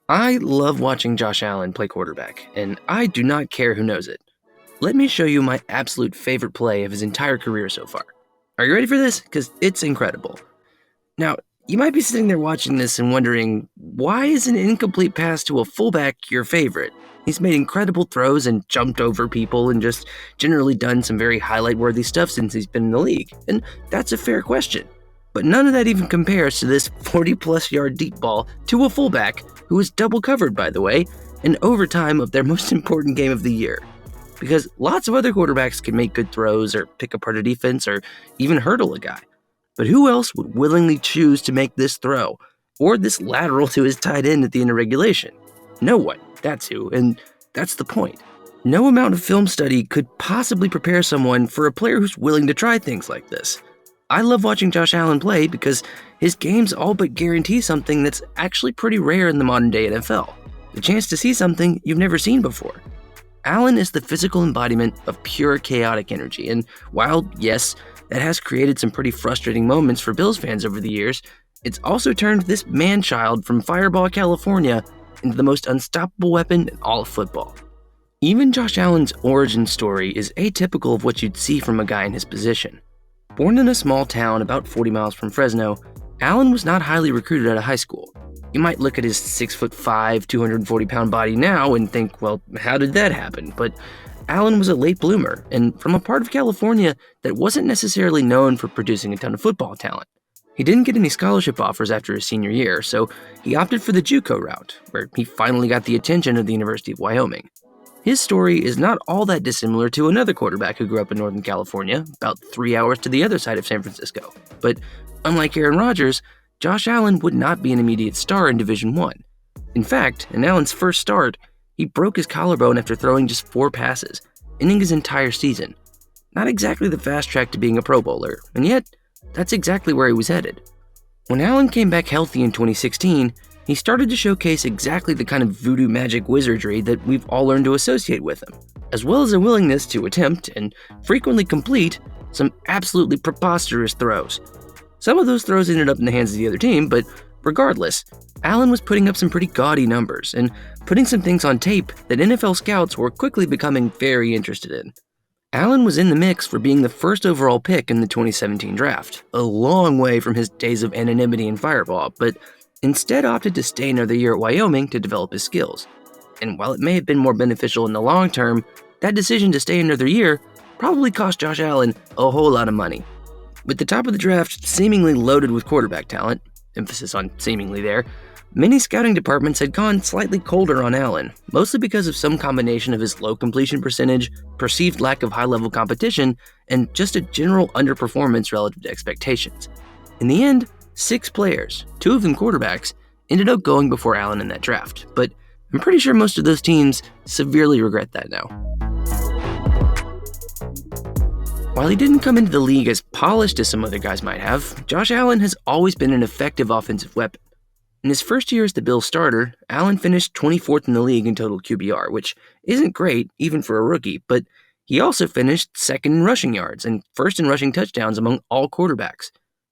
I love watching Josh Allen play quarterback, and I do not care who knows it. Let me show you my absolute favorite play of his entire career so far. Are you ready for this? Because it's incredible. Now, you might be sitting there watching this and wondering, why is an incomplete pass to a fullback your favorite? He's made incredible throws and jumped over people and just generally done some very highlight-worthy stuff since he's been in the league, and that's a fair question. But none of that even compares to this 40-plus yard deep ball to a fullback, who was double covered, by the way, in overtime of their most important game of the year. Because lots of other quarterbacks can make good throws or pick apart a defense or even hurdle a guy. But who else would willingly choose to make this throw, or this lateral to his tight end at the end of regulation? No one, that's who, and that's the point. No amount of film study could possibly prepare someone for a player who's willing to try things like this. I love watching Josh Allen play because his games all but guarantee something that's actually pretty rare in the modern day NFL. The chance to see something you've never seen before. Allen is the physical embodiment of pure chaotic energy, and while, yes, that has created some pretty frustrating moments for Bills fans over the years, it's also turned this man-child from Firebaugh, California, into the most unstoppable weapon in all of football. Even Josh Allen's origin story is atypical of what you'd see from a guy in his position. Born in a small town about 40 miles from Fresno, Allen was not highly recruited out of high school. You might look at his 6'5", 240-pound body now and think, well, how did that happen? But Allen was a late bloomer, and from a part of California that wasn't necessarily known for producing a ton of football talent. He didn't get any scholarship offers after his senior year, so he opted for the JUCO route, where he finally got the attention of the University of Wyoming. His story is not all that dissimilar to another quarterback who grew up in Northern California, about 3 hours to the other side of San Francisco. But unlike Aaron Rodgers, Josh Allen would not be an immediate star in Division I. In fact, in Allen's first start, he broke his collarbone after throwing just 4 passes, ending his entire season. Not exactly the fast track to being a Pro Bowler, and yet, that's exactly where he was headed. When Allen came back healthy in 2016, he started to showcase exactly the kind of voodoo magic wizardry that we've all learned to associate with him, as well as a willingness to attempt, and frequently complete, some absolutely preposterous throws. Some of those throws ended up in the hands of the other team, but regardless, Allen was putting up some pretty gaudy numbers and putting some things on tape that NFL scouts were quickly becoming very interested in. Allen was in the mix for being the first overall pick in the 2017 draft, a long way from his days of anonymity in Firebaugh, but instead opted to stay another year at Wyoming to develop his skills. And while it may have been more beneficial in the long term, that decision to stay another year probably cost Josh Allen a whole lot of money. With the top of the draft seemingly loaded with quarterback talent, emphasis on seemingly there, many scouting departments had gone slightly colder on Allen, mostly because of some combination of his low completion percentage, perceived lack of high-level competition, and just a general underperformance relative to expectations. In the end, 6 players, 2 of them quarterbacks, ended up going before Allen in that draft, but I'm pretty sure most of those teams severely regret that now. While he didn't come into the league as polished as some other guys might have, Josh Allen has always been an effective offensive weapon. In his first year as the Bills starter, Allen finished 24th in the league in total QBR, which isn't great, even for a rookie, but he also finished 2nd in rushing yards and 1st in rushing touchdowns among all quarterbacks.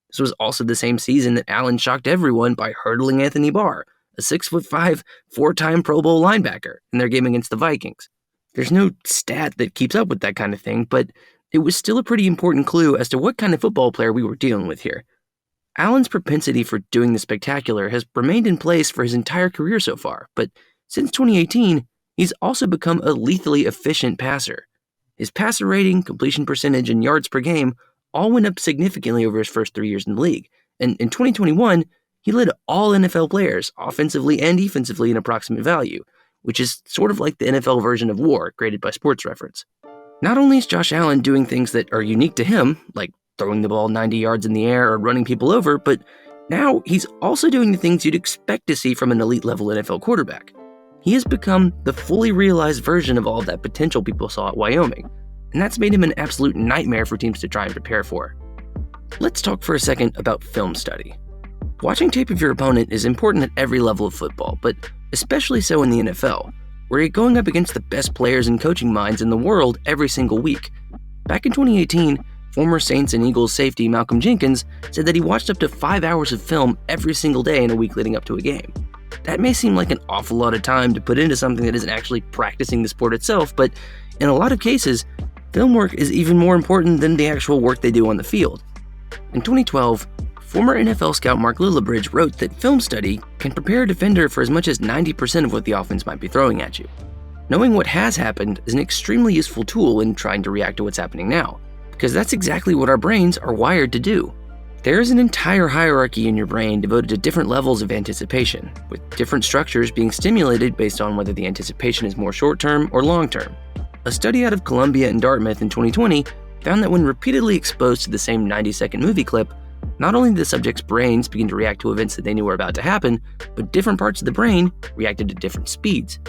This was also the same season that Allen shocked everyone by hurdling Anthony Barr, a 6'5", 4-time Pro Bowl linebacker, in their game against the Vikings. There's no stat that keeps up with that kind of thing, but it was still a pretty important clue as to what kind of football player we were dealing with here. Allen's propensity for doing the spectacular has remained in place for his entire career so far, but since 2018, he's also become a lethally efficient passer. His passer rating, completion percentage, and yards per game all went up significantly over his first 3 years in the league, and in 2021, he led all NFL players, offensively and defensively, in approximate value, which is sort of like the NFL version of WAR, graded by Sports Reference. Not only is Josh Allen doing things that are unique to him, like throwing the ball 90 yards in the air or running people over, but now he's also doing the things you'd expect to see from an elite-level NFL quarterback. He has become the fully realized version of all of that potential people saw at Wyoming, and that's made him an absolute nightmare for teams to try and prepare for. Let's talk for a second about film study. Watching tape of your opponent is important at every level of football, but especially so in the NFL, where you're going up against the best players and coaching minds in the world every single week. Back in 2018, former Saints and Eagles safety Malcolm Jenkins said that he watched up to 5 hours of film every single day in a week leading up to a game. that may seem like an awful lot of time to put into something that isn't actually practicing the sport itself, but in a lot of cases, film work is even more important than the actual work they do on the field. In 2012, former NFL scout Mark Lillibridge wrote that film study can prepare a defender for as much as 90% of what the offense might be throwing at you. Knowing what has happened is an extremely useful tool in trying to react to what's happening now, because that's exactly what our brains are wired to do. There is an entire hierarchy in your brain devoted to different levels of anticipation, with different structures being stimulated based on whether the anticipation is more short-term or long-term. A study out of Columbia and Dartmouth in 2020 found that when repeatedly exposed to the same 90-second movie clip, not only did the subject's brains begin to react to events that they knew were about to happen, but different parts of the brain reacted at different speeds.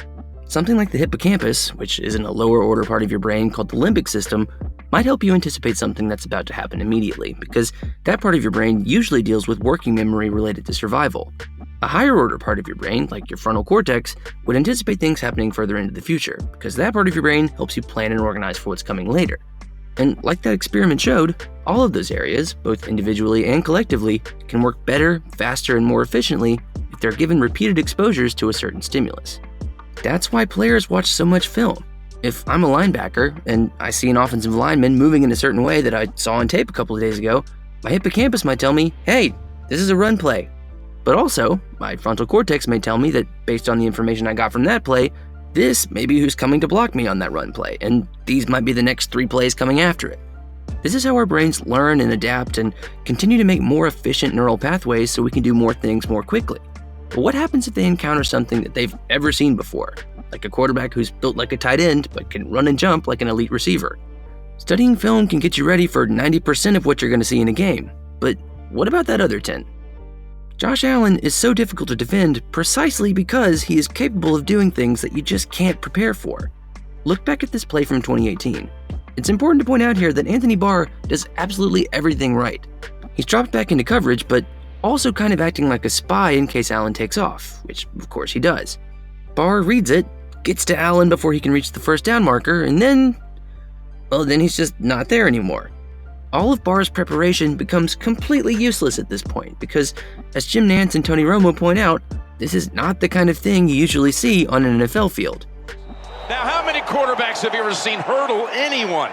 Something like the hippocampus, which is in a lower order part of your brain called the limbic system, might help you anticipate something that's about to happen immediately, because that part of your brain usually deals with working memory related to survival. A higher order part of your brain, like your frontal cortex, would anticipate things happening further into the future, because that part of your brain helps you plan and organize for what's coming later. And like that experiment showed, all of those areas, both individually and collectively, can work better, faster, and more efficiently if they're given repeated exposures to a certain stimulus. That's why players watch so much film. If I'm a linebacker and I see an offensive lineman moving in a certain way that I saw on tape a couple of days ago, my hippocampus might tell me, hey, this is a run play. But also, my frontal cortex may tell me that based on the information I got from that play, this may be who's coming to block me on that run play, and these might be the next 3 plays coming after it. This is how our brains learn and adapt and continue to make more efficient neural pathways so we can do more things more quickly. But what happens if they encounter something that they've ever seen before, like a quarterback who's built like a tight end but can run and jump like an elite receiver? Studying film can get you ready for 90% of what you're going to see in a game, but what about that other 10? Josh Allen is so difficult to defend precisely because he is capable of doing things that you just can't prepare for. Look back at this play from 2018. It's important to point out here that Anthony Barr does absolutely everything right. He's dropped back into coverage, but also kind of acting like a spy in case Allen takes off, which of course he does. Barr reads it, gets to Allen before he can reach the first down marker, and then he's just not there anymore. All of Barr's preparation becomes completely useless at this point because, as Jim Nantz and Tony Romo point out, this is not the kind of thing you usually see on an NFL field. Now, how many quarterbacks have you ever seen hurdle anyone?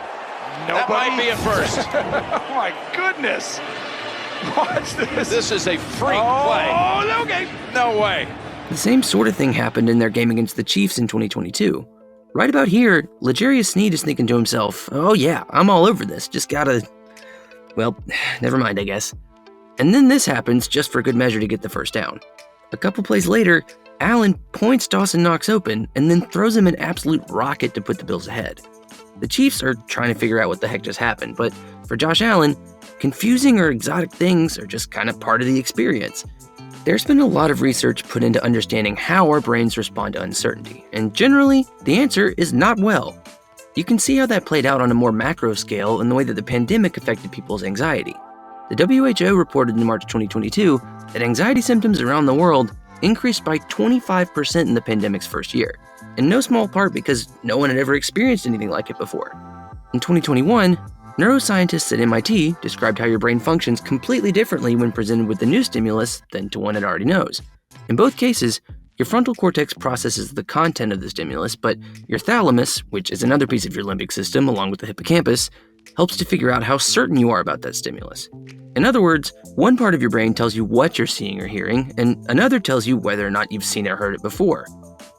Nobody. That might be a first. Oh my goodness. Watch this. This is a freak play. Oh, okay. No way. The same sort of thing happened in their game against the Chiefs in 2022. Right about here, L'Jarius Sneed is thinking to himself, oh yeah, I'm all over this, just gotta... Well, never mind, I guess. And then this happens just for good measure to get the first down. A couple plays later, Allen points Dawson Knox open and then throws him an absolute rocket to put the Bills ahead. The Chiefs are trying to figure out what the heck just happened, but for Josh Allen, confusing or exotic things are just kind of part of the experience. There's been a lot of research put into understanding how our brains respond to uncertainty, and generally, the answer is not well. You can see how that played out on a more macro scale in the way that the pandemic affected people's anxiety. The WHO reported in March 2022 that anxiety symptoms around the world increased by 25% in the pandemic's first year, in no small part because no one had ever experienced anything like it before. In 2021, neuroscientists at MIT described how your brain functions completely differently when presented with a new stimulus than to one it already knows. In both cases, your frontal cortex processes the content of the stimulus, but your thalamus, which is another piece of your limbic system along with the hippocampus, helps to figure out how certain you are about that stimulus. In other words, one part of your brain tells you what you're seeing or hearing, and another tells you whether or not you've seen or heard it before.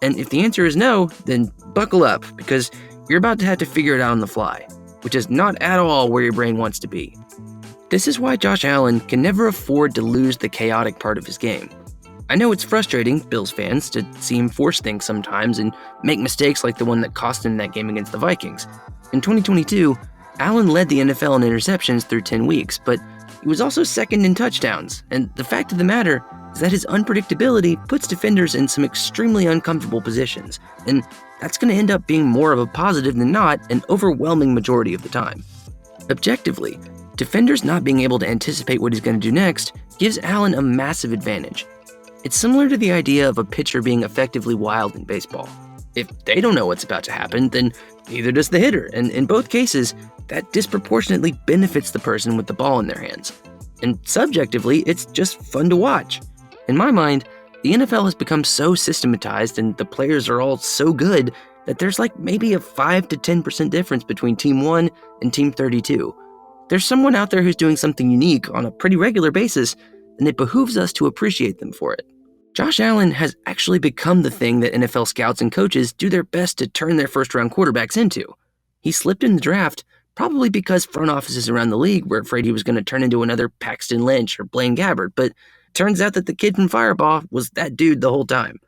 And if the answer is no, then buckle up, because you're about to have to figure it out on the fly, which is not at all where your brain wants to be. This is why Josh Allen can never afford to lose the chaotic part of his game. I know it's frustrating, Bills fans, to see him force things sometimes and make mistakes like the one that cost him that game against the Vikings. In 2022, Allen led the NFL in interceptions through 10 weeks, but he was also second in touchdowns, and the fact of the matter is that his unpredictability puts defenders in some extremely uncomfortable positions, and that's going to end up being more of a positive than not an overwhelming majority of the time. Objectively, defenders not being able to anticipate what he's going to do next gives Allen a massive advantage. It's similar to the idea of a pitcher being effectively wild in baseball. If they don't know what's about to happen, then neither does the hitter, and in both cases, that disproportionately benefits the person with the ball in their hands. And subjectively, it's just fun to watch. In my mind, The NFL has become so systematized and the players are all so good that there's like maybe a 5 to 10% difference between Team 1 and Team 32. There's someone out there who's doing something unique on a pretty regular basis, and it behooves us to appreciate them for it. Josh Allen has actually become the thing that NFL scouts and coaches do their best to turn their first-round quarterbacks into. He slipped in the draft probably because front offices around the league were afraid he was going to turn into another Paxton Lynch or Blaine Gabbert, but turns out that the kid from Firebaugh was that dude the whole time.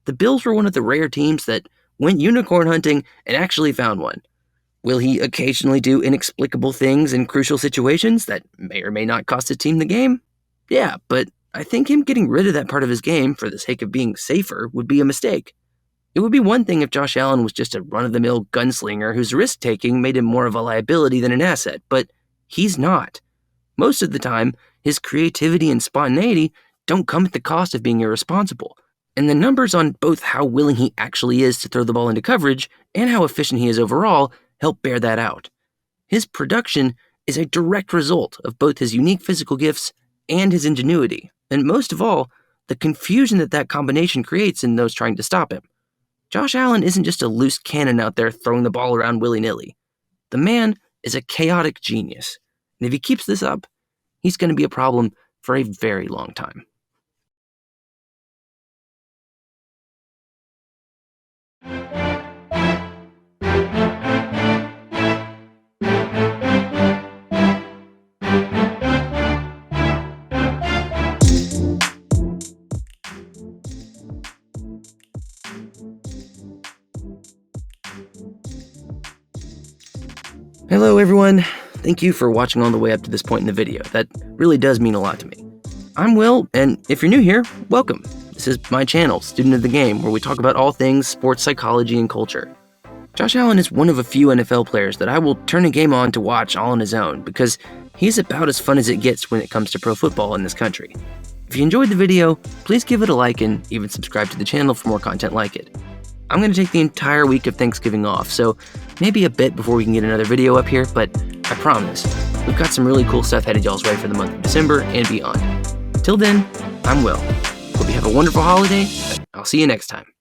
The Bills were one of the rare teams that went unicorn hunting and actually found one. Will he occasionally do inexplicable things in crucial situations that may or may not cost his team the game? Yeah, but I think him getting rid of that part of his game for the sake of being safer would be a mistake. It would be one thing if Josh Allen was just a run-of-the-mill gunslinger whose risk-taking made him more of a liability than an asset, but he's not. Most of the time, his creativity and spontaneity don't come at the cost of being irresponsible, and the numbers on both how willing he actually is to throw the ball into coverage and how efficient he is overall help bear that out. His production is a direct result of both his unique physical gifts and his ingenuity, and most of all, the confusion that combination creates in those trying to stop him. Josh Allen isn't just a loose cannon out there throwing the ball around willy-nilly. The man is a chaotic genius, and if he keeps this up, he's going to be a problem for a very long time. Hello everyone, thank you for watching all the way up to this point in the video. That really does mean a lot to me. I'm Will, and if you're new here, welcome. This is my channel, Student of the Game, where we talk about all things sports psychology and culture. Josh Allen is one of a few NFL players that I will turn a game on to watch all on his own, because he's about as fun as it gets when it comes to pro football in this country. If you enjoyed the video, please give it a like and even subscribe to the channel for more content like it. I'm going to take the entire week of Thanksgiving off, so maybe a bit before we can get another video up here, but I promise, we've got some really cool stuff headed y'all's way for the month of December and beyond. Till then, I'm Will. Hope you have a wonderful holiday. I'll see you next time.